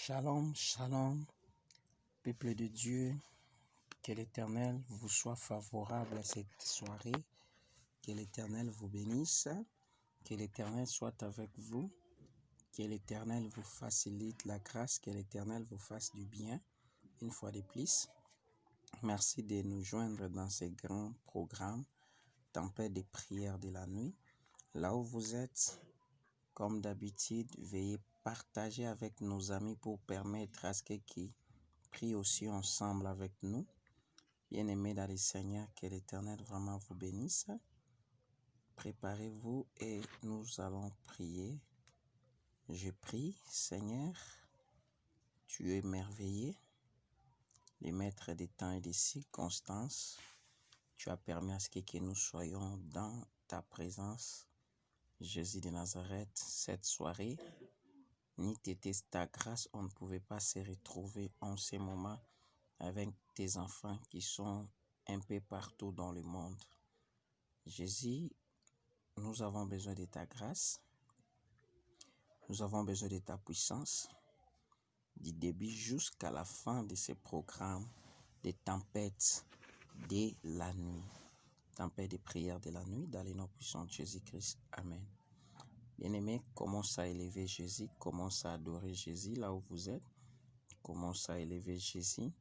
Shalom, shalom, peuple de Dieu, que l'Éternel vous soit favorable à cette soirée, que l'Éternel vous bénisse, que l'Éternel soit avec vous, que l'Éternel vous facilite la grâce, que l'Éternel vous fasse du bien, une fois de plus. Merci de nous joindre dans ce grand programme, Tempête de prière de la nuit. Là où vous êtes, comme d'habitude, veuillez partager avec nos amis pour permettre à ce qui prient aussi ensemble avec nous. Bien-aimés dans le Seigneur, que l'Éternel vraiment vous bénisse. Préparez-vous et nous allons prier. Je prie, Seigneur, tu es merveilleux, le maître des temps et des circonstances. Tu as permis à ce que nous soyons dans ta présence, Jésus de Nazareth, cette soirée. Ni t'était ta grâce, on ne pouvait pas se retrouver en ce moment avec tes enfants qui sont un peu partout dans le monde. Jésus, nous avons besoin de ta grâce, nous avons besoin de ta puissance, du début jusqu'à la fin de ce programme des tempêtes de la nuit, tempête de prière de la nuit, dans le nom puissant de Jésus-Christ. Amen. Bien-aimés, commence à élever Jésus, commence à adorer Jésus là où vous êtes, commence à élever Jésus.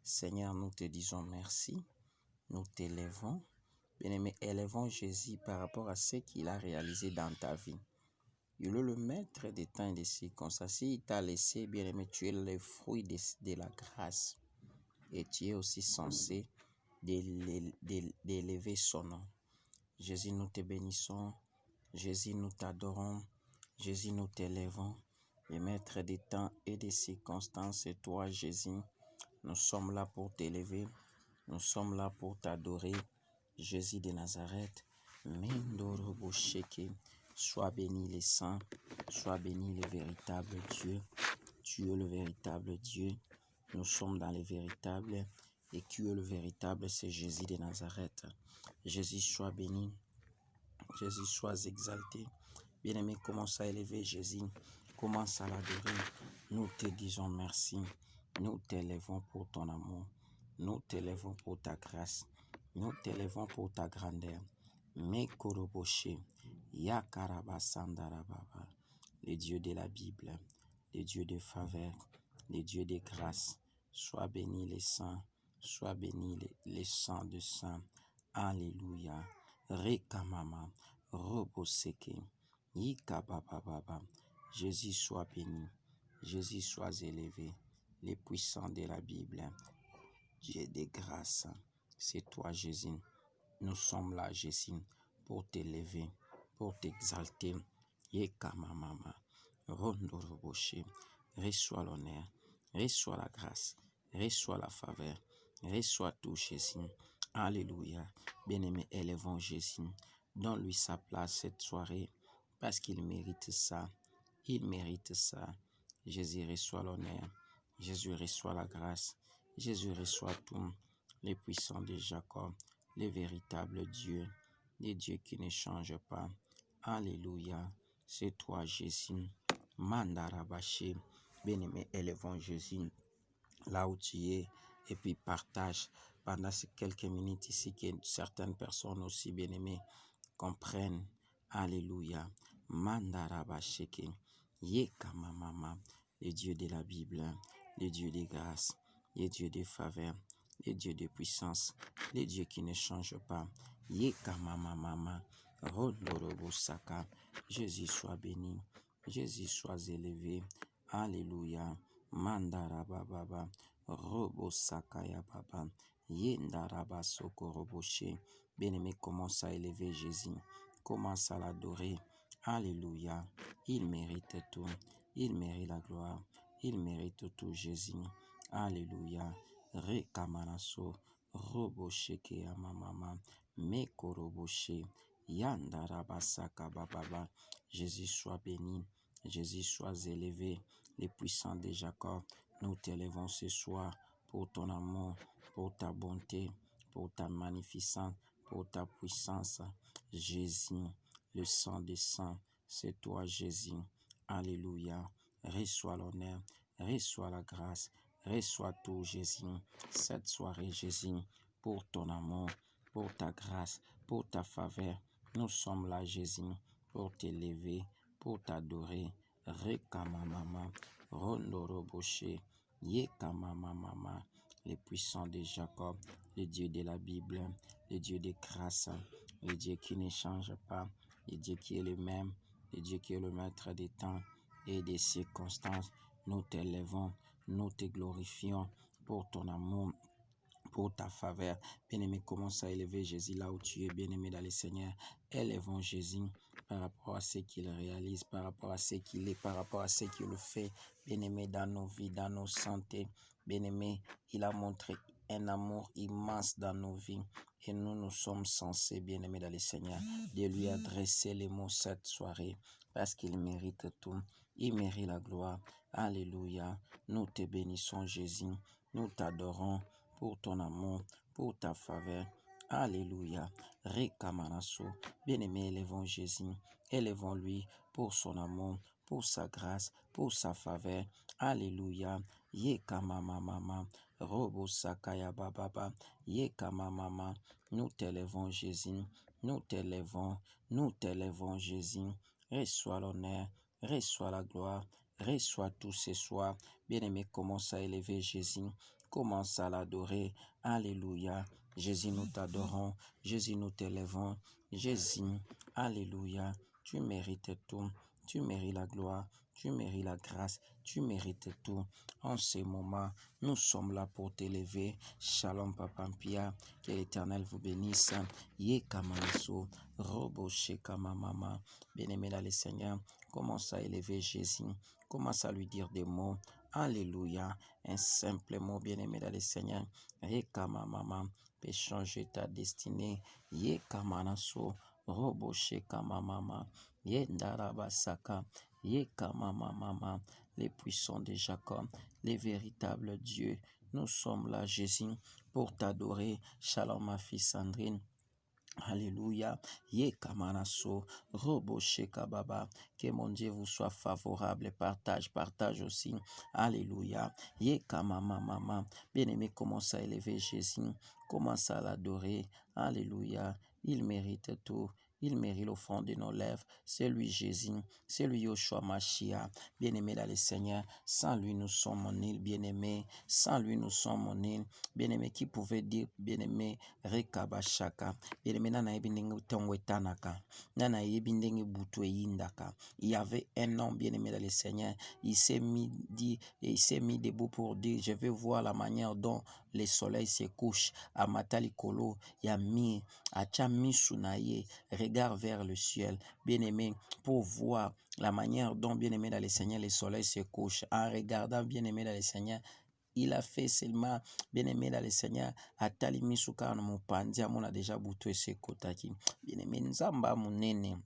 Seigneur, nous te disons merci, nous t'élevons. Bien-aimé, élevons Jésus par rapport à ce qu'il a réalisé dans ta vie. Il est le maître des temps et des circonstances. Il t'a laissé, bien-aimé, tu es le fruit de la grâce. Et tu es aussi censé d'élever son nom. Jésus, nous te bénissons. Jésus, nous t'adorons. Jésus, nous t'élevons. Le maître des temps et des circonstances, et toi, Jésus, nous sommes là pour t'élever. Nous sommes là pour t'adorer. Jésus de Nazareth, sois béni les saints, sois béni le véritable Dieu. Tu es le véritable Dieu. Nous sommes dans le véritable et tu es le véritable, c'est Jésus de Nazareth. Jésus, sois béni. Jésus, sois exalté. Bien-aimé, commence à élever Jésus. Commence à l'adorer. Nous te disons merci. Nous t'élevons pour ton amour. Nous t'élevons pour ta grâce. Nous t'élevons pour ta grandeur. Mekoroboshe, Yakarabasandarababa, le Dieu de la Bible, le Dieu de faveur, le Dieu de grâce. Sois béni les saints, sois béni les saints de saints. Alléluia. Rekamama, Roboseke, Yikabababa. Jésus soit béni, Jésus soit élevé, les puissants de la Bible. Dieu de grâce, c'est toi Jésus. Nous sommes là Jésus pour t'élever, pour t'exalter. Yekamamama, Rondoroboshe, reçois l'honneur, reçois la grâce, reçois la faveur, reçois tout Jésus. Alléluia. Bien-aimé, élevons Jésus. Donne-lui sa place cette soirée parce qu'il mérite ça. Il mérite ça. Jésus reçoit l'honneur. Jésus reçoit la grâce. Jésus reçoit tout. Les puissants de Jacob, le véritable Dieu, les dieux qui ne changent pas. Alléluia. C'est toi, Jésus. Mandarabaché. Bien-aimé, élevons Jésus là où tu es et puis partage pendant ces quelques minutes ici que certaines personnes aussi bien-aimées comprennent. Alléluia. Mandarabasheke. Yekamamama. Le Dieu de la Bible, le Dieu de grâce, le Dieu de faveur, le Dieu de puissance, le Dieu qui ne change pas. Yekamamama. Rondorobosaka. Jésus soit béni. Jésus soit élevé. Alléluia. Mandarababa. Robosakaya baba. Yendarabasokoroboche. Bien-aimé, commence à élever Jésus. Commence à l'adorer. Alléluia. Il mérite tout. Il mérite la gloire. Il mérite tout, Jésus. Alléluia. Rekamanaso. Robosheke amamama. Mekoroboshe. Yandarabasaka bababa. Jésus soit béni. Jésus soit élevé. Les puissants de Jacob, nous t'élevons ce soir pour ton amour, pour ta bonté, pour ta magnificence, pour ta puissance. Jésus, le sang des saints, c'est toi Jésus. Alléluia. Reçois l'honneur, reçois la grâce, reçois tout, Jésus, cette soirée, Jésus, pour ton amour, pour ta grâce, pour ta faveur. Nous sommes là, Jésus, pour t'élever, pour t'adorer. Rekamamama, Rondoroboshe, Yekamamama, le puissant de Jacob, le Dieu de la Bible, le Dieu de grâce, le Dieu qui ne change pas, le Dieu qui est le même, le Dieu qui est le maître des temps et des circonstances. Nous t'élevons, nous te glorifions pour ton amour, pour ta faveur. Bien-aimé, commence à élever Jésus là où tu es, bien-aimé dans le Seigneur. Élevons Jésus par rapport à ce qu'il réalise, par rapport à ce qu'il est, par rapport à ce qu'il fait. Bien-aimé, dans nos vies, dans nos santé. Bien-aimé, il a montré un amour immense dans nos vies. Et nous sommes censés, bien-aimé dans le Seigneur, de lui adresser les mots cette soirée, parce qu'il mérite tout. Il mérite la gloire. Alléluia. Nous te bénissons, Jésus. Nous t'adorons pour ton amour, pour ta faveur. Alléluia. Rekamanaso. Bien-aimé, élevons Jésus. Élevons-lui pour son amour, pour sa grâce, pour sa faveur. Alléluia. Yekamamama. Robo sakaya bababa. Yekamamama. Nous t'élevons, Jésus. Nous t'élevons. Nous t'élevons, Jésus. Reçois l'honneur. Reçois la gloire. Reçois tout ce soir. Bien-aimé, commence à élever Jésus. Commence à l'adorer. Alléluia. Jésus, nous t'adorons. Jésus, nous t'élevons. Jésus, alléluia. Tu mérites tout. Tu mérites la gloire. Tu mérites la grâce. Tu mérites tout. En ce moment, nous sommes là pour t'élever. Shalom, Papa Pia. Que l'Éternel vous bénisse. Yekamanaso. Robo Shekamamama. Bien-aimé dans le Seigneur, commence à élever Jésus. Commence à lui dire des mots. Alléluia. Un simple mot, bien-aimé dans le Seigneur. Yekamamama peut changer ta destinée. Yekamanaso. Robo Shekamamama. Yendarabasaka. Yekamamama. Les puissants de Jacob, les véritables dieux. Nous sommes là, Jésus, pour t'adorer. Shalom, ma fille Sandrine. Alléluia. Yekamanaso. Robo Shekababa. Que mon Dieu vous soit favorable. Partage aussi. Alléluia. Yekamamama. Bien-aimé, commence à élever Jésus. Commence à l'adorer. Alléluia. Il mérite tout. Il mérite au fond de nos lèvres. C'est lui Jésus. C'est lui Yoshua Mashiach. Bien-aimé dans le Seigneur. Sans lui, nous sommes nul. Bien-aimé. Sans lui, nous sommes nul. Bien-aimé, qui pouvait dire, bien-aimé, Rekabashaka. Bien-aimé, nana yebi ndenge tongo etanaka. Nana yebi ndenge butu eyindaka. Il y avait un homme, bien-aimé dans le Seigneur. Il s'est mis debout pour dire, je vais voir la manière dont le soleil se couche. À Matalikolo, Yami, Achami Sunaye, regarde vers le ciel, bien-aimé, pour voir la manière dont, bien-aimé dans le Seigneur, le soleil se couche. En regardant, bien-aimé dans le Seigneur, il a fait seulement, bien-aimé dans le Seigneur, Atali Misuka Mopandia, on a déjà bouté ses kotaki. Bien-aimé, Nzamba Munene.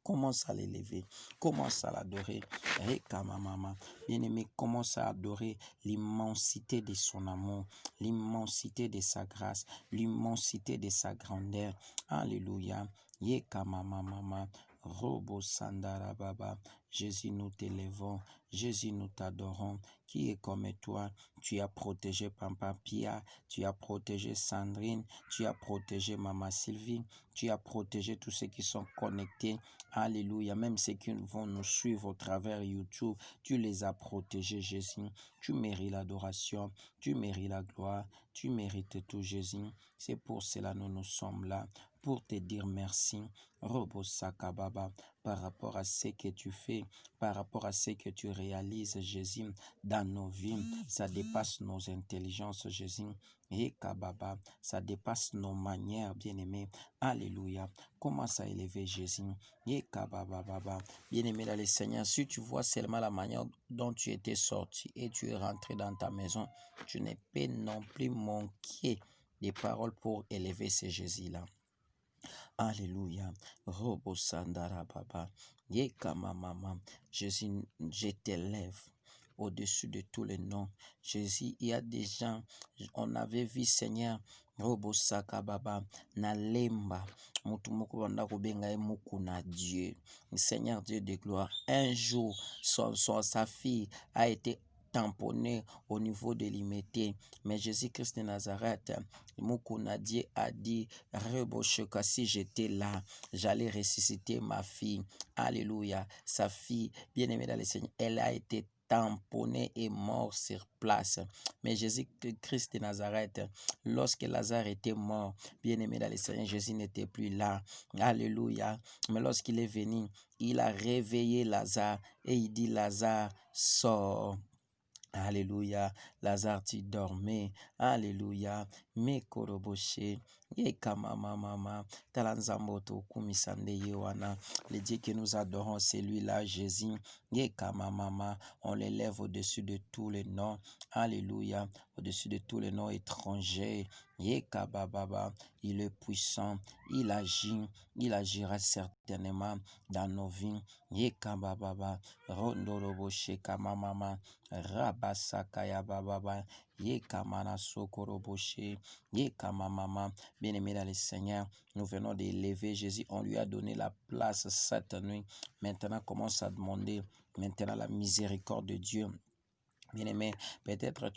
Commence à l'élever, commence à l'adorer. Rekamamama. Bien-aimé, commence à adorer l'immensité de son amour, l'immensité de sa grâce, l'immensité de sa grandeur. Alléluia. Yekamamama. Robo Sandara Baba. Jésus, nous t'élevons. Jésus, nous t'adorons. Qui est comme toi? Tu as protégé Pampa Pia, tu as protégé Sandrine, tu as protégé Maman Sylvie, tu as protégé tous ceux qui sont connectés. Alléluia. Même ceux qui vont nous suivre au travers YouTube, tu les as protégés, Jésus. Tu mérites l'adoration, tu mérites la gloire, tu mérites tout, Jésus. C'est pour cela que nous sommes là, pour te dire merci. Robo Sakababa, par rapport à ce que tu fais, par rapport à ce que tu réalises, Jésus, dans nos vies. Ça dépasse nos intelligences, Jésus. Et Kababa, ça dépasse nos manières, bien-aimés. Alléluia. Commence à élever Jésus. Et Kababa, bien-aimé dans le Seigneur, si tu vois seulement la manière dont tu étais sorti et tu es rentré dans ta maison, tu n'es pas non plus manqué des paroles pour élever ce Jésus-là. Alléluia. Robo Sandara Baba. Yekamamama. Jésus, je t'élève au-dessus de tous les noms. Jésus, il y a des gens, on avait vu Seigneur, Robo Sakababa, Nalemba, Mutumoko Banda Kobenga Mukuna Dieu. Seigneur Dieu de gloire, un jour, sa fille a été tamponné au niveau de l'immédiat. Mais Jésus-Christ de Nazareth, Mukunadie a dit, Rebosheka, si j'étais là, j'allais ressusciter ma fille. Alléluia. Sa fille, bien-aimée dans le Seigneur, elle a été tamponnée et mort sur place. Mais Jésus-Christ de Nazareth, lorsque Lazare était mort, bien-aimé dans le Seigneur, Jésus n'était plus là. Alléluia. Mais lorsqu'il est venu, il a réveillé Lazare et il dit, Lazare, sors. Alléluia. Lazare, tu dormais. Alléluia. Mekoroboshe. Yekamamama. Talanzamboto kumisande yewana. Le Dieu que nous adorons, c'est lui-là, Jésus. Yekamamama. On l'élève au-dessus de tous les noms. Alléluia. Au-dessus de tous les noms étrangers. Yekabababa. Il est puissant. Il agit. Il agira certainement dans nos vies. Yekabababa. Rondoroboshe kamamama. Rabasakaya bababa, Yekamana sokoroboshe, Yekamamama. Bien-aimé dans le Seigneur, nous venons d'élever Jésus, on lui a donné la place cette nuit. Maintenant, commence à demander maintenant la miséricorde de Dieu. Bien-aimé, peut-être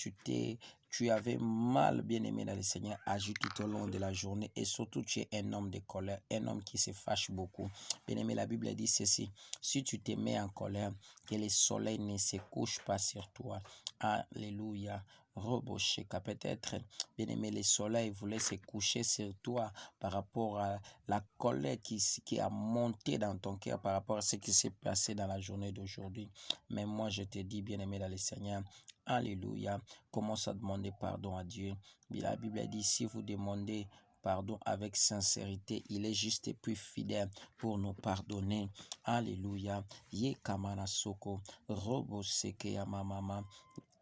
tu avais mal, bien-aimé dans le Seigneur, agi tout au long de la journée et surtout tu es un homme de colère, un homme qui se fâche beaucoup. Bien-aimé, la Bible dit ceci, si tu te mets en colère, que le soleil ne se couche pas sur toi. Alléluia. Robosheka, peut-être, bien-aimé, le soleil voulait se coucher sur toi par rapport à la colère qui a monté dans ton cœur par rapport à ce qui s'est passé dans la journée d'aujourd'hui. Mais moi, je te dis, bien-aimé dans le Seigneur, alléluia, commence à demander pardon à Dieu. La Bible dit, si vous demandez pardon avec sincérité, il est juste et puis fidèle pour nous pardonner. Alléluia. Ye kamana soko, robo seke ya mama.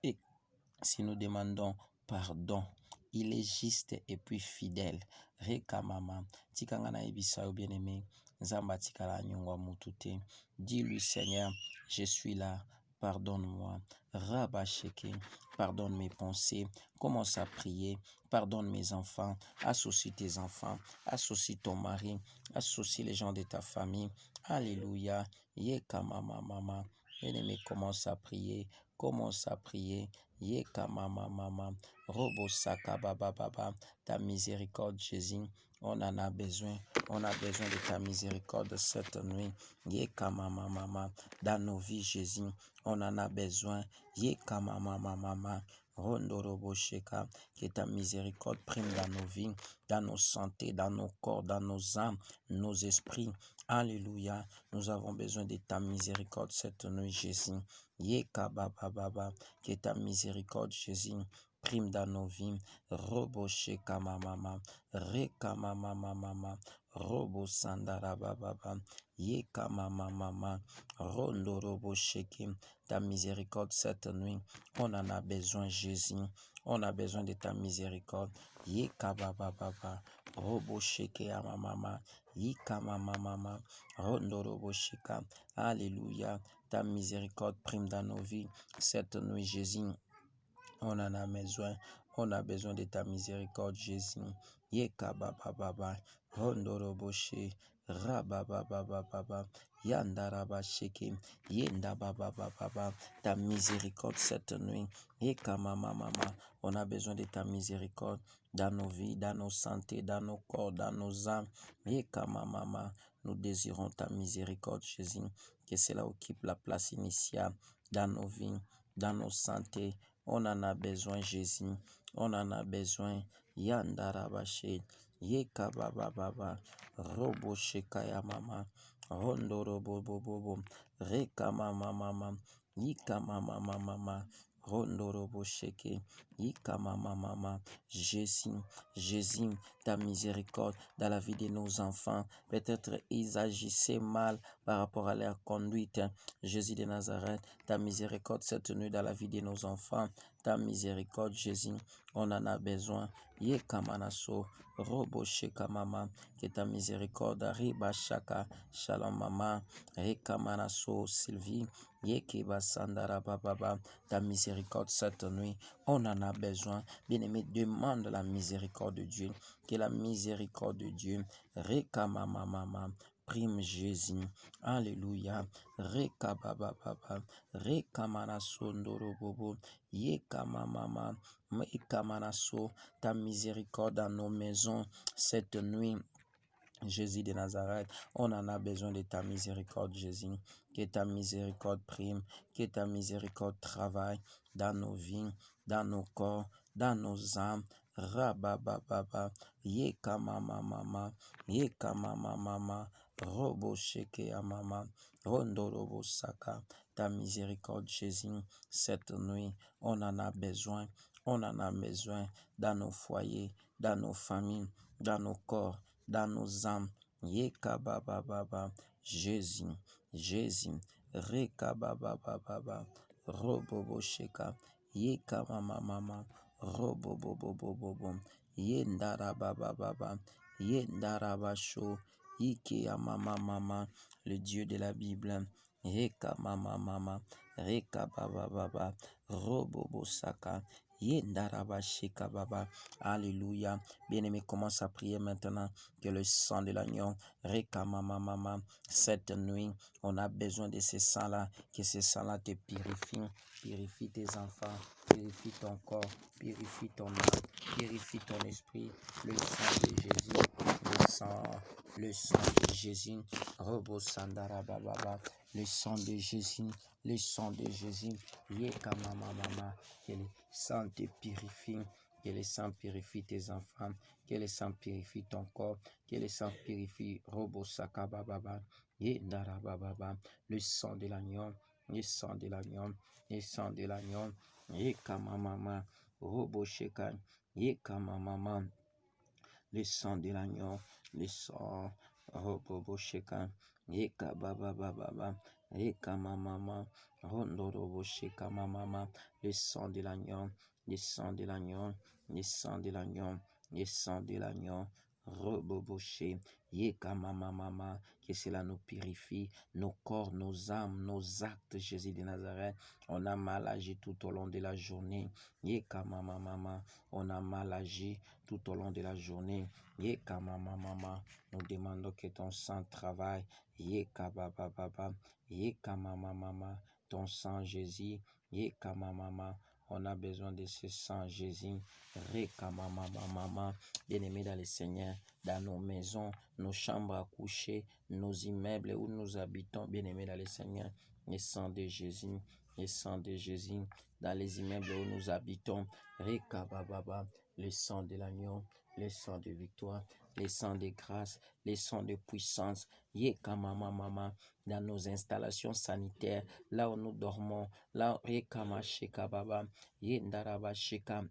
Et si nous demandons pardon, il est juste et puis fidèle. Reka mama, tikangana ebisa bien-aimé, nzamba tikala nyongwa mutute. Dis-lui, Seigneur, je suis là, pardonne-moi. Rabasheke, pardonne mes pensées. Commence à prier, pardonne mes enfants, associe tes enfants, associe ton mari, associe les gens de ta famille. Alléluia. Yeka mama mama. Bien-aimé, commence à prier, commence à prier. Yeka mama mama. Robo saka baba baba. Ta miséricorde, Jésus. On en a besoin. On a besoin de ta miséricorde cette nuit. Yeka mama mama. Dans nos vies, Jésus, on en a besoin. Yeka mama mama. Rondorobo sheka. Que ta miséricorde prime dans nos vies, dans nos santé, dans nos corps, dans nos âmes, nos esprits. Alléluia. Nous avons besoin de ta miséricorde cette nuit, Jésus. Yeka baba baba. Que ta miséricorde, Jésus, prime dans nos vies. Robo sheka mama. Reka mama. Robo sandara baba. Yeka mama. Rondo robo sheke. Ta miséricorde cette nuit. On en a besoin, Jésus. On a besoin de ta miséricorde. Yeka baba baba. Robo sheke ya mama. Yeka mama. Rondo robo sheka. Alléluia. Ta miséricorde prime dans nos vies. Cette nuit, Jésus, on en a besoin. On a besoin de ta miséricorde, Jésus. Yeka baba baba. Rondo robo she. Rababa baba baba. Yanda raba sheke. Yenda baba baba. Ta miséricorde cette nuit. Yeka mama mama. On a besoin de ta miséricorde dans nos vies, dans nos santé, dans nos corps, dans nos âmes. Yeka mama. Nous désirons ta miséricorde, Jésus. Que cela occupe la place initiale dans nos vies, dans nos santé. On en a besoin, Jésus. On en a besoin. Yandarabashe. Yeka baba baba. Robo sheka ya mama. Rondo robo bobo. Reka mama mama. Yika mama mama. Rondo robo sheke. Yika mama mama. Jésus, ta miséricorde dans la vie de nos enfants. Peut-être ils agissaient mal par rapport à leur conduite. Jésus de Nazareth, ta miséricorde cette nuit dans la vie de nos enfants. Ta miséricorde, Jésus, on en a besoin. Yekamanaso, robo sheka mama, que ta miséricorde arriba shaka, shalom mama, Yekamanaso, Sylvie, Yekeba sandara baba, ta miséricorde cette nuit, on en a besoin. Bien-aimé, demande la miséricorde de Dieu, que la miséricorde de Dieu, Rekama mama, Prime Jésus. Alléluia. Rekabababa. Rekamanaso. Yekamamama. Mekamanaso. Ta miséricorde dans nos maisons cette nuit. Jésus de Nazareth, on en a besoin de ta miséricorde, Jésus. Que ta miséricorde prime, que ta miséricorde travaille dans nos vies, dans nos corps, dans nos âmes. Rabababa, yekamamama, yekamamama, robo sheke amama, rondo robo saka. Ta miséricorde, Jésus, cette nuit, on en a besoin. On en a besoin dans nos foyers, dans nos familles, dans nos corps, dans nos âmes. Yekabababa, Jésus, Jésus, Rekabababa, Robobo Sheka, Yekamamama, Robobobobobo, Yendarabababa, Yendarabasho, Ikeyamamama, le Dieu de la Bible, Rekamamama, Rekabababa, Robobo Saka, Yendarabasheka Baba, Alléluia. Bien-aimé, commence à prier maintenant que le sang de l'agneau, Rekamamama, cette nuit, on a besoin de ce sang-là, que ce sang-là te purifie, purifie tes enfants, purifie ton corps, purifie ton âme, purifie ton esprit, le sang de Jésus, le sang de Jésus, Robo Sandara Baba, le sang de Jésus, le sang de Jésus, Yekamamama, que le sang te purifie, que le sang purifie tes enfants, que le sang purifie ton corps, que le sang purifie Robo Sakababa, Yedarababa, le sang de l'agneau, le sang de l'agneau, le sang de l'agneau, Yekamamama, Robo Sheka, Yekamamama, le sang de l'agneau, le sang Robo Sheka, Yekabababa, Yekamamama, Rondo Robo Sheka Mamama, le sang de l'agneau, le sang de l'agneau, le sang de l'agneau, le sang de l'agneau, Roboboché, Yekamamama, que cela nous purifie, nos corps, nos âmes, nos actes, Jésus de Nazareth. On a mal agi tout au long de la journée. Yekamamama, on a mal agi tout au long de la journée. Yekamamama, nous demandons que ton sang travaille. Yekabababa, Yekamamama, ton sang, Jésus. Yekamamama, on a besoin de ce sang, Jésus. Rekamamamama, bien-aimés dans le Seigneur, dans nos maisons, nos chambres à coucher, nos immeubles où nous habitons, bien-aimés dans le Seigneur, le sang de Jésus, le sang de Jésus, dans les immeubles où nous habitons, Rekabababa, le sang de l'agneau, le sang de victoire, le sang de grâce, le sang de puissance, Yekamamamama, dans nos installations sanitaires, là où nous dormons, là où Yekamashekababa, Yendarabasheka,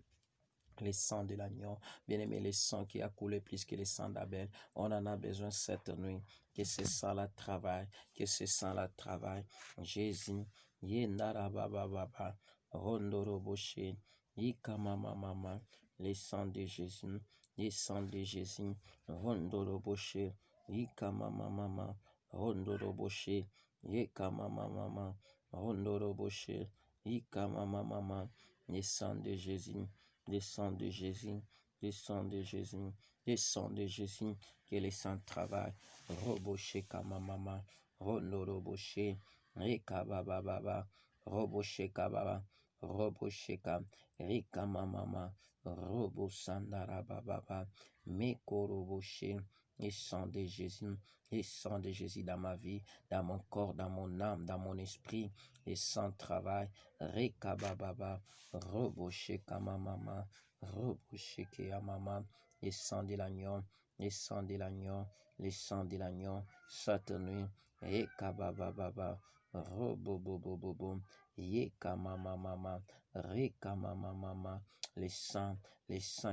le sang de l'agneau, bien-aimé, le sang qui a coulé plus que le sang d'Abel. On en a besoin cette nuit. Que ce sang-là travaille, que ce sang-là travaille. Jésus, Yendarabababa, Rondoroboshe, Yikamamamama, le sang de Jésus, le sang de Jésus, Rondoroboshe, Yikamamamama, Rondoroboshe, Yikamamamama, Rondoroboshe, Yikamamamama, le sang de Jésus. Le sang de Jésus, le sang de Jésus, le sang de Jésus, que le sang travaille. Roboshe kamamama, rono roboshe, rekabababa, roboshe kababa, roboshe kam, rekamamama, robosandarababa, meko roboshe, le sang de Jésus, le sang de Jésus dans ma vie, dans mon corps, dans mon âme, dans mon esprit, le sang travaille. Rekabababa, Roboshe Kamamama, Roboshe Keyamama, le sang de l'agneau, le sang de l'agneau, le sang de l'agneau, cette nuit, Rekabababa, Robobobobobo, Yekamamama, Rekamamama, le sang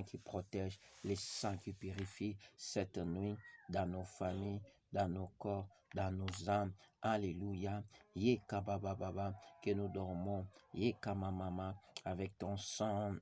qui protège, le sang qui purifie, cette nuit, dans nos familles, dans nos corps, dans nos âmes. Alléluia. Yekabababa, que nous dormons. Yekamamama, avec ton sang,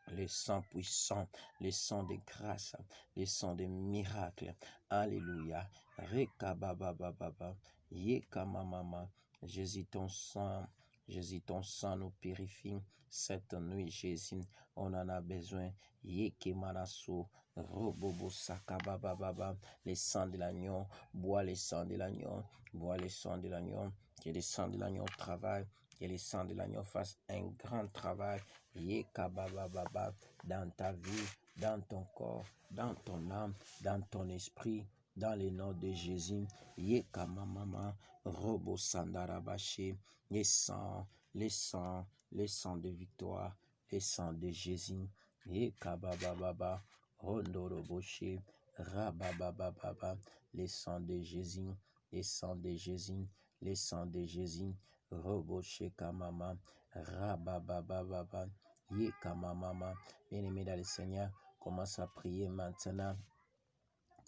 le sang puissant, le sang de grâce, le sang de miracle. Alléluia. Rekababababa, Yekamamama, Jésus, ton sang, Jésus, ton sang nous purifie. Cette nuit, Jésus, on en a besoin. Yeke manaso, robobo sakabababa, le sang de l'agneau, bois le sang de l'agneau, bois le sang de l'agneau, que le sang de l'agneau travaille, que le sang de l'agneau fasse un grand travail. Yeka bababa, dans ta vie, dans ton corps, dans ton âme, dans ton esprit, dans le nom de Jésus. Yeka mama, robo sandarabashi, les sangs, les sangs, les sangs de victoire, les sangs de Jésus. Yeka bababa, rondoroboshi, rabababa, les sangs de Jésus, les sangs de Jésus, les sangs de Jésus. Roboshi kamama, rabababa, yeka mama. Bien-aimé dans le Seigneur, commence à prier maintenant.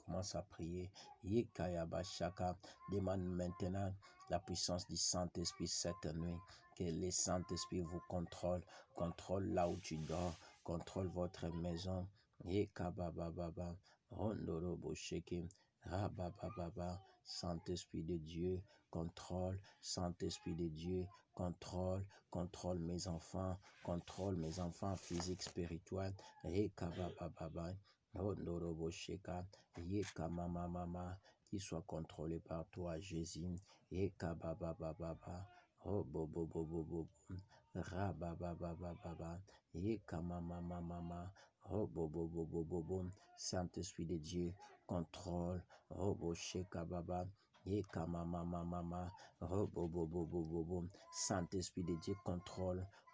Commence à prier. Yekayabashaka. Demande maintenant la puissance du Saint-Esprit cette nuit. Que le Saint-Esprit vous contrôle. Contrôle là où tu dors. Contrôle votre maison. Yekabababa. Rondorobosheke. Rabababa. Saint-Esprit de Dieu. Contrôle. Saint-Esprit de Dieu. Contrôle. Contrôle mes enfants. Contrôle mes enfants physiques, spirituels. Yekabababa. Rondorobosheka. Yeka mama, qui soit contrôlé par toi, Jésus. Yeka baba, oh bobo, rabababa, yeka mama, oh bobo, Saint-Esprit de Dieu, contrôle, oh bosheka baba. Yeka mama, oh bobo, Saint-Esprit de Dieu,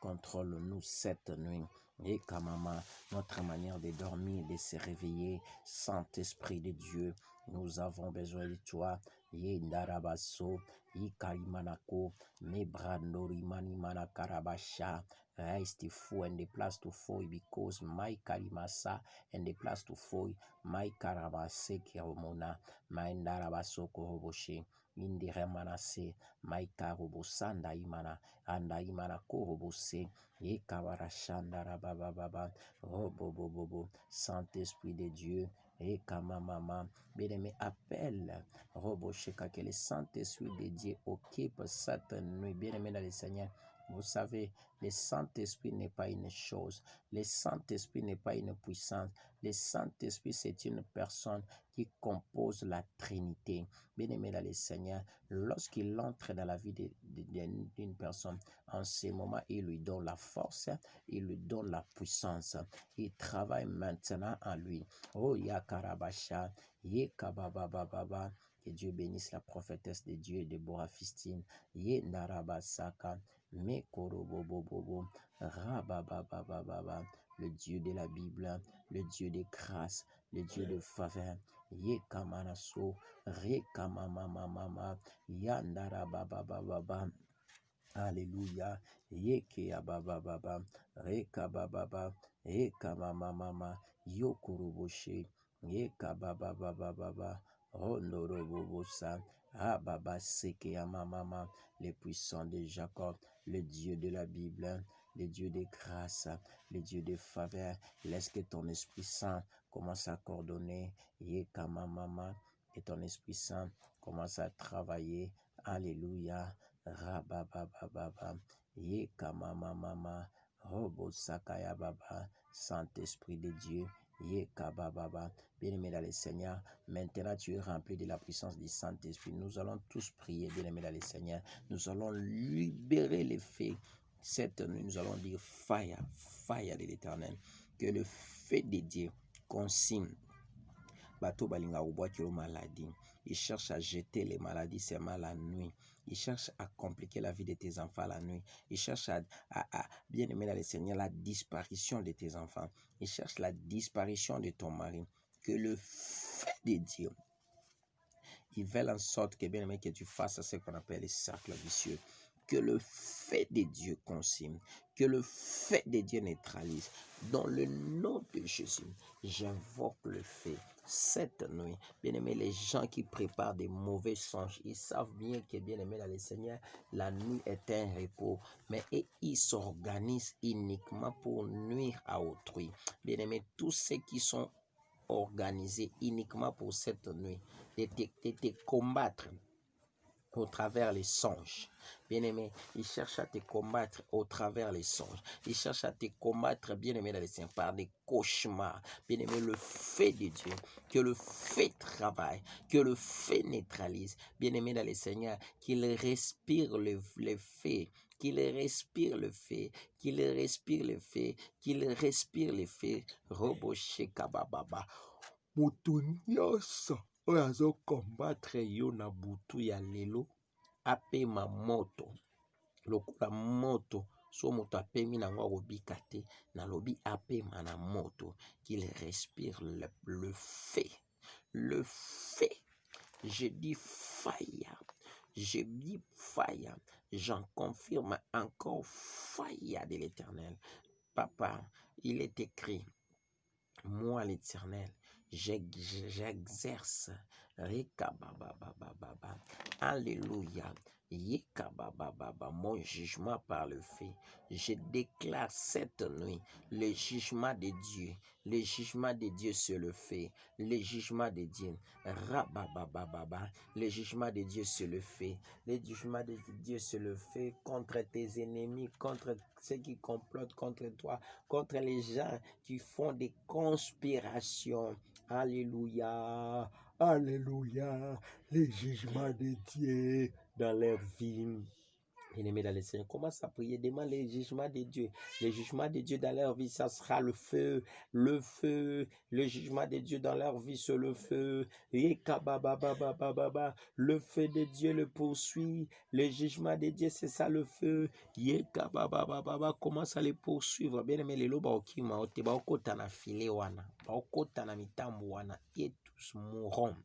contrôle-nous cette nuit. Yeka mama, notre manière de dormir, de se réveiller, Saint-Esprit de Dieu, nous avons besoin de toi. Yendarabaso, Yikalimanako, Mebrandori Manimana Karabasha. Rise to fall and the place to fall because my Kalimasa and the place to fall, my Karabase Kiromona, my Ndarabaso Koroboshi. Indiremanase, my Karobosanda Imana, and Imana Korobose, Yekabarashandarababa, Robobobo, Saint-Esprit de Dieu, Ekamamama, bien-aimé, appelle, Robosheka, que le Saint-Esprit de Dieu occupe cette nuit, bien-aimé dans le Seigneur. Vous savez, le Saint-Esprit n'est pas une chose, le Saint-Esprit n'est pas une puissance, le Saint-Esprit c'est une personne qui compose la Trinité. Bien-aimé dans le Seigneur, lorsqu'il entre dans la vie d'une personne, en ce moment, il lui donne la force, il lui donne la puissance, il travaille maintenant en lui. Oh Yakarabasha, Yekababababa, que Dieu bénisse la prophétesse de Dieu, Déborah Fistine, Yendarabasaka, Mekorobobobobo, Rabababababa, le Dieu de la Bible, le Dieu de grâce, le Dieu de faveur, Yekamanaso, Rekamamamama, Yandarababababa. Alléluia. Yeke abababa. Reka bababa. Eka mama. Yokuruboshe. Yeka bababa. Honorobobosa. Ababa seke amamama. Le puissant de Jacob. Le Dieu de la Bible. Le Dieu de grâce. Le Dieu de faveur. Laisse que ton Esprit Saint commence à coordonner. Yeka mama. Et ton Esprit Saint commence à travailler. Alléluia. Rababababa, Yekamamama, Robo Sakaya Baba, Saint-Esprit de Dieu, Yekabababa. Bien-aimé dans le Seigneur, maintenant tu es rempli de la puissance du Saint-Esprit. Nous allons tous prier, bien-aimé dans le Seigneur. Nous allons libérer les faits. Cette nuit, nous allons dire fire de l'Éternel. Que le feu de Dieu consigne. Bato balinga ubwaki maladie. Il cherche à jeter les maladies, c'est mal la nuit. Il cherche à compliquer la vie de tes enfants la nuit. Il cherche à bien aimer dans le Seigneur la disparition de tes enfants. Il cherche la disparition de ton mari. Que le feu de Dieu, il veut en sorte que bien aimé que tu fasses ce qu'on appelle les cercles vicieux. Que le feu de Dieu consume, que le feu de Dieu neutralise. Dans le nom de Jésus, j'invoque le feu. Cette nuit, bien-aimé, les gens qui préparent des mauvais songes, ils savent bien que, bien-aimé dans le Seigneur, la nuit est un repos, mais ils s'organisent uniquement pour nuire à autrui. Bien-aimé, tous ceux qui sont organisés uniquement pour cette nuit, de te combattre, au travers les songes. Bien-aimé, il cherche à te combattre au travers les songes. Il cherche à te combattre, bien-aimé, dans les seigneurs, par des cauchemars. Bien-aimé, le fait de Dieu, que le fait travaille, que le fait neutralise. Bien-aimé, dans les seigneurs, qu'il respire le fait, qu'il respire le fait, qu'il respire le fait, qu'il respire le fait. Robo shekabababa. Mutunios. Oyo azokombattre yo na butu ya lelo apema moto lokola moto so moto apemi nango akobika te nalobi apema na moto qu'il respire le feu je dis fire j'en confirme encore fire de l'Éternel. Papa, il est écrit, moi l'Éternel, j'exerce. Alléluia. Mon jugement par le fait. Je déclare cette nuit le jugement de Dieu. Le jugement de Dieu sur le fait. Le jugement de Dieu. Le jugement de Dieu sur le fait. Le jugement de Dieu sur le fait contre tes ennemis, contre ceux qui complotent contre toi, contre les gens qui font des conspirations. Alléluia. Alléluia. Les jugements de Dieu dans leur vie. Bien-aimé dans le Seigneur, commence à prier, demande les jugements de Dieu. Les jugements de Dieu dans leur vie, ça sera le feu. Le jugement de Dieu dans leur vie, c'est le feu. Le feu de Dieu le poursuit. Le jugement de Dieu, c'est ça le feu. Commence à les poursuivre. Bien-aimé, les loba okima, oteba okota na file wana, okota na mitambo wana, et tous mourront.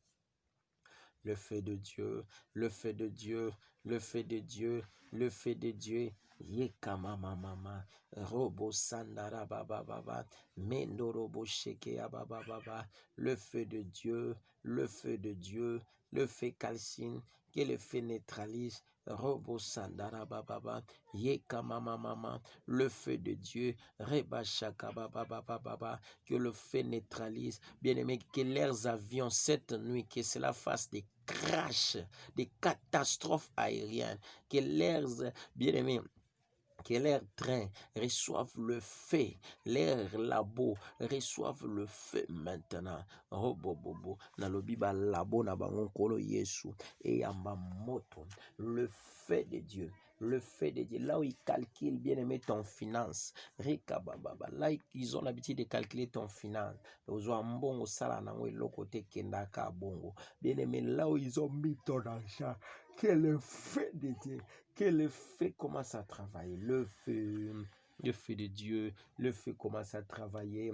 Le feu de Dieu, le feu de Dieu, le feu de Dieu, le feu de Dieu. Yekama mama, robo sandara baba baba, mendo robo sheke baba baba. Le feu de Dieu, le feu de Dieu, le feu calcine, que le feu neutralise. Robo sandara baba baba, yekama mama, le feu de Dieu, reba shaka baba baba baba, que le feu neutralise. Bien-aimé, que leurs avions cette nuit, que cela fasse des crash, des catastrophes aériennes, que leurs bien-aimés, que leurs trains reçoivent le feu, leurs labos reçoivent le feu maintenant. Oh bobo, nalobi ba labo na bango kolo Yesu et yamba moto, le feu de Dieu. Le fait de Dieu, là où ils calculent, bien aimé, ton finance, là ils ont l'habitude de calculer ton finance, bien aimé, là où ils ont mis ton argent, que le fait de Dieu, que le feu commence à travailler, le feu de Dieu, le feu commence à travailler.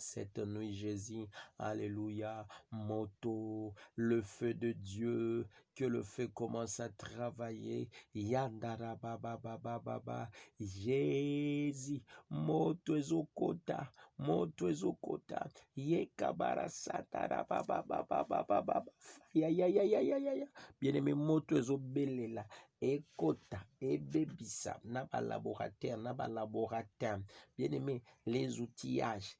Cette nuit, Jésus, alléluia, moto, le feu de Dieu, que le feu commence à travailler, yandara baba baba baba, Jésus, moto ezokota, yekabara satara baba baba baba, ya, bien aimé, moto ezobelela, ekota, ebebisa, na ba laborateur, bien aimé, les outillages,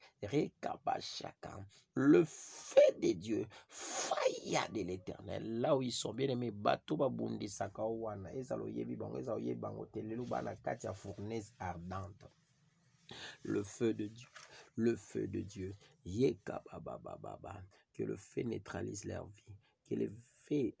le feu de Dieu, fire de l'Éternel, là où ils sont, bien aimés, bateau babundi sakawana, ezalo yebi bango telelu bana katia fournaise ardente. Le feu de Dieu, le feu de Dieu, que le feu neutralise leur vie, que le feu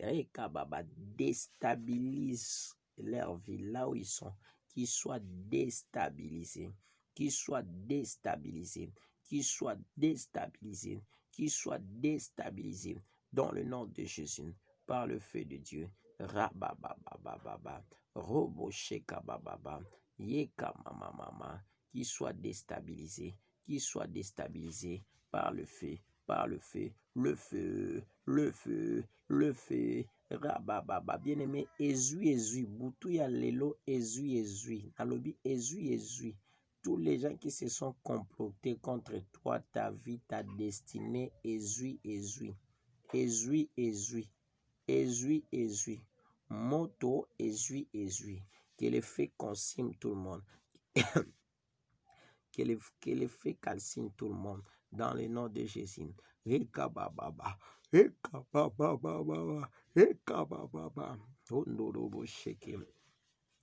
déstabilise leur vie là où ils sont, qu'ils soient déstabilisés, qu'ils soient déstabilisés, qu'ils soient déstabilisés, qu'ils soient déstabilisés dans le nom de Jésus, par le feu de Dieu. Rabababababa, roboshekabababa, yekamamama, qui soit déstabilisé, par le feu, le feu, rabababa, bien-aimé, ezui, boutou ya lelo, ezui, alobi, ezui, tous les gens qui se sont complotés contre toi, ta vie, ta destinée, ezui, moto, ezui, que le feu consume tout le monde. Que le feu calcine tout le monde dans le nom de Jésus. Tondorobo sheke.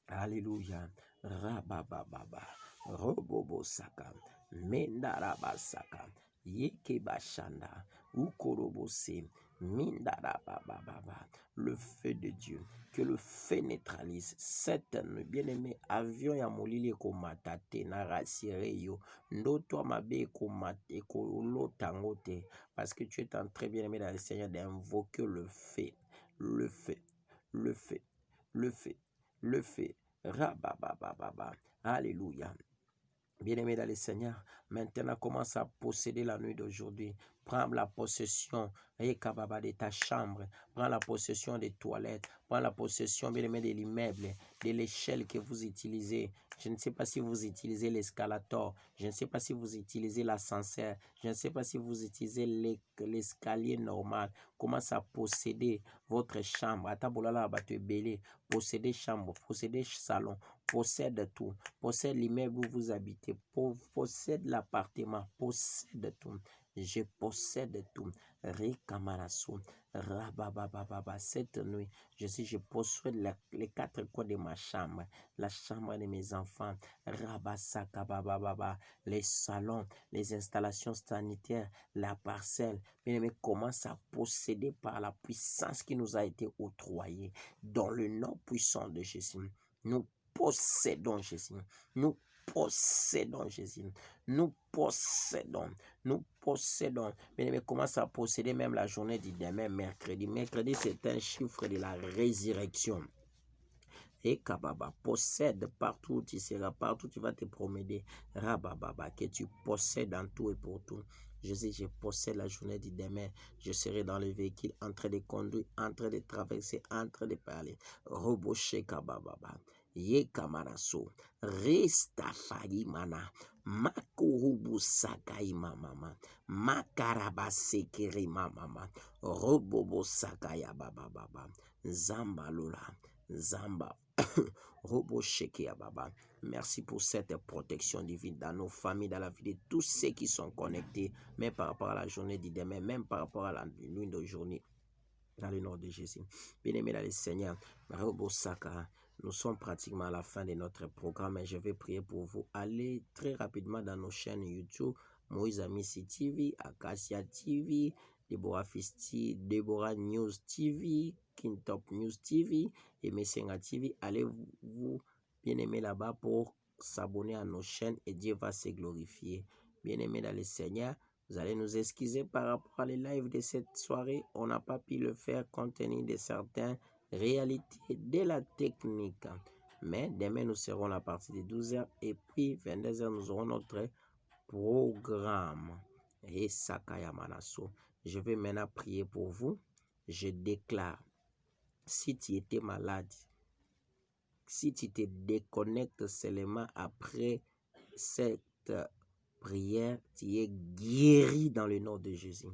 Alléluia. Rabababa. Robobo saka. Mendaraba saka. Yeke bashanda. Ukorobose. Mindarabababa. Le feu de Dieu. Que le feu neutralise cette nuit. Bien-aimé, avion ya molili komatate na rasire yo. Ndoto mabe komate ko tangote. Parce que tu es en très bien-aimé dans le Seigneur d'invoquer le feu. Le feu. Le feu. Le feu. Le feu. Rababababa. Alléluia. Bien-aimé dans le Seigneur, maintenant commence à posséder la nuit d'aujourd'hui. Prends la possession de ta chambre. Prends la possession des toilettes. Prends la possession, bien-aimé, de l'immeuble, de l'échelle que vous utilisez. Je ne sais pas si vous utilisez l'escalator. Je ne sais pas si vous utilisez l'ascenseur. Je ne sais pas si vous utilisez l'escalier normal. Commence à posséder votre chambre. Posséder chambre, posséder salon. Possède tout. Possède l'immeuble où vous habitez. Possède l'appartement. Possède tout. Je possède tout. Rikamarasu. Rababababa. Cette nuit, je possède les 4 coins de ma chambre. La chambre de mes enfants. Rabasakabababa. Les salons, les installations sanitaires, la parcelle. Bien-aimé, commence à posséder par la puissance qui nous a été octroyée. Dans le nom puissant de Jésus. Nous possédons Jésus. Nous possédons Jésus. Nous possédons. Nous possédons. Bien-aimé, commence à posséder même la journée du demain, mercredi. Mercredi, c'est un chiffre de la résurrection. Et Kababa, possède partout où tu seras, partout où tu vas te promener. Rabababa, que tu possèdes en tout et pour tout. Jésus, je possède la journée du demain. Je serai dans le véhicule, en train de conduire, en train de traverser, en train de parler. Roboche Kabababa. Ye Kamaraso. Restafari mana. Makurubu Sakai mama. Makarabasekiri mama. Robobo Sakaya baba. Zamba Lola. Zamba. Robo Sheke Baba. Merci pour cette protection divine dans nos familles, dans la vie de tous ceux qui sont connectés, même par rapport à la journée du demain, même par rapport à la nuit d'aujourd'hui. Dans le nom de Jésus. Bien-aimé dans le Seigneur, Robo Saka, nous sommes pratiquement à la fin de notre programme et je vais prier pour vous. Allez très rapidement dans nos chaînes YouTube, Moïse Amissi TV, Acacia TV, Deborah Fisti, Deborah News TV, Kintop News TV et Messenga TV. Allez vous bien aimer là-bas pour s'abonner à nos chaînes et Dieu va se glorifier. Bien-aimé dans le Seigneur, vous allez nous excuser par rapport à les lives de cette soirée. On n'a pas pu le faire compte tenu de certaines réalités de la technique. Mais demain, nous serons à partir de 12h et puis 22h, nous aurons notre programme. Et Sakaya Manaso. Je vais maintenant prier pour vous. Je déclare, si tu étais malade, si tu te déconnectes seulement après cette prière, tu es guéri dans le nom de Jésus.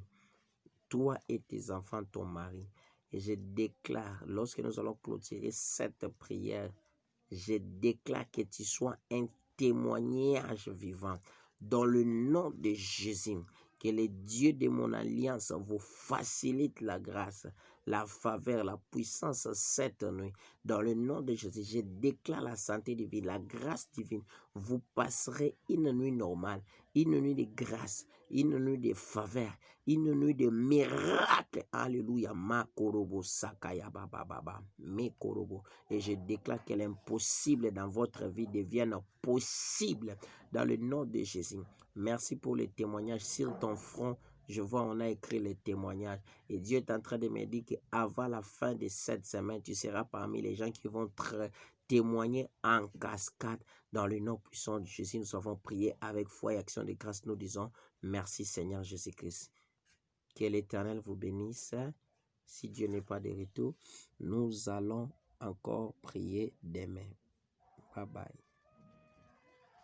Toi et tes enfants, ton mari. Et je déclare, lorsque nous allons clôturer cette prière, je déclare que tu sois un témoignage vivant. Dans le nom de Jésus, que le Dieu de mon alliance vous facilite la grâce, la faveur, la puissance cette nuit. Dans le nom de Jésus, je déclare la santé divine, la grâce divine. Vous passerez une nuit normale, une nuit de grâce, une nuit de faveur, une nuit de miracle. Alléluia. Ma korobo sakaya baba. Me korobo. Et je déclare que l'impossible dans votre vie devienne possible dans le nom de Jésus. Merci pour les témoignages sur ton front. Je vois, on a écrit les témoignages. Et Dieu est en train de me dire qu'avant la fin de cette semaine, tu seras parmi les gens qui vont témoigner en cascade. Dans le nom puissant de Jésus, nous avons prié avec foi et action de grâce. Nous disons merci Seigneur Jésus-Christ. Que l'Éternel vous bénisse. Si Dieu n'est pas de retour, nous allons encore prier demain. Bye bye.